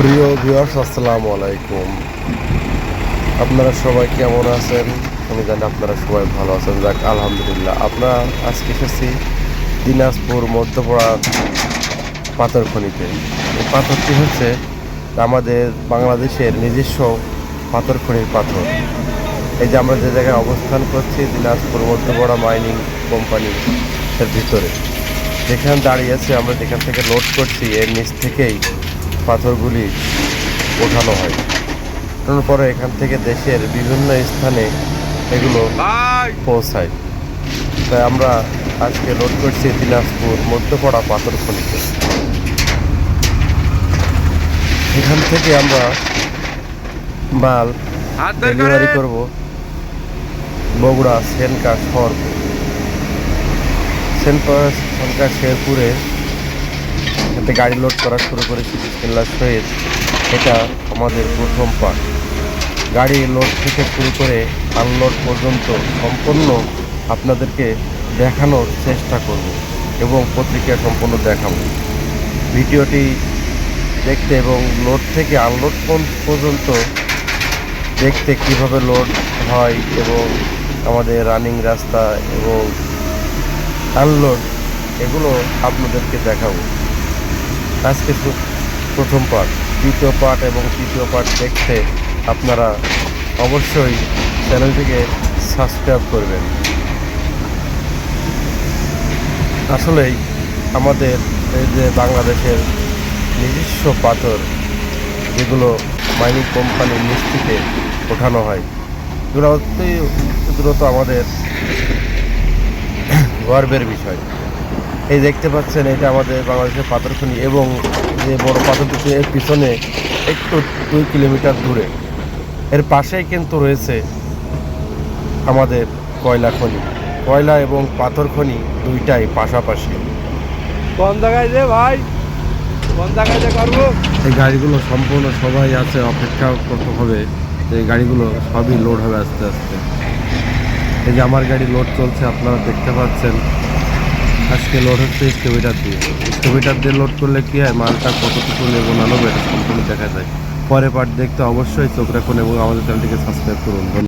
প্রিয় ভিউয়ার্স, আসসালামু আলাইকুম। আপনারা সবাই কেমন আছেন? আমি জানি আপনারা সবাই ভালো আছেন। যাক, আলহামদুলিল্লাহ। আমরা আজকে এসেছি দিনাজপুর মধ্যপাড়ার পাথর খনিতে। এই পাথরটি হচ্ছে আমাদের বাংলাদেশের নিজস্ব পাথর খনির পাথর। এই যে আমরা যে জায়গায় অবস্থান করছি, দিনাজপুর মধ্যপাড়া মাইনিং কোম্পানির ভিতরে যেখানে দাঁড়িয়ে আছে, আমরা যেখান থেকে লোড করছি এর নিচ থেকেই পাথরগুলি ওঠানো হয়। ওঠানোর পরে এখান থেকে দেশের বিভিন্ন স্থানে এগুলো পৌঁছায়। তাই আমরা আজকে লোড করছি দিনাজপুর মধ্যপাড়া পাথর খনিতে। এখান থেকে আমরা মাল ডেলিভারি করব বগুড়া সেনকা শহরপুর। সেনকা শেরপুরে এতে গাড়ি লোড করা শুরু করেছি বিসমিল্লাহ সহিত। এটা আমাদের প্রথম পার্ট। গাড়ি লোড থেকে শুরু করে আনলোড পর্যন্ত সম্পূর্ণ আপনাদেরকে দেখানোর চেষ্টা করব এবং পত্রিকা সম্পূর্ণ দেখাবো। ভিডিওটি দেখতে এবং লোড থেকে আনলোড পর্যন্ত দেখতে কিভাবে লোড হয় এবং আমাদের রানিং রাস্তা এবং আনলোড এগুলো আপনাদেরকে দেখাবো। আজকে প্রথম পার্ট, দ্বিতীয় পার্ট এবং তৃতীয় পার্ট দেখতে আপনারা অবশ্যই চ্যানেলটিকে সাবস্ক্রাইব করবেন। আসলেই আমাদের এই যে বাংলাদেশের নিজস্ব পাথর যেগুলো মাইনিং কোম্পানির নিচ থেকে ওঠানো হয়, এগুলো অতি দ্রুত আমাদের গর্বের বিষয়। এই দেখতে পাচ্ছেন, এটা আমাদের বাংলাদেশের পাথর খনি এবং যে বড় পাথরটি এর পিছনে একটু 2 কিলোমিটার দূরে এর পাশেই কিন্তু রয়েছে আমাদের কয়লা খনি। কয়লা এবং পাথর খনি দুইটাই পাশাপাশি। কোন জায়গায় যে ভাই, কোন জায়গায় যে করবো? এই গাড়িগুলো সম্পূর্ণ সবাই আছে, অপেক্ষা করতে হবে। এই গাড়িগুলো সবই লোড হবে আস্তে আস্তে। এই যে আমার গাড়ি লোড চলছে, আপনারা দেখতে পাচ্ছেন। আজকে লোড হচ্ছে স্টোভিটার দিয়ে লোড করলে কি হয়, মালটা কতটুকু নেবো না নেবো এটা সম্পূর্ণ দেখা যায়। পরে পার্ট দেখতে অবশ্যই চোখ রাখুন এবং আমাদের চ্যানেলটিকে সাবস্ক্রাইব করুন।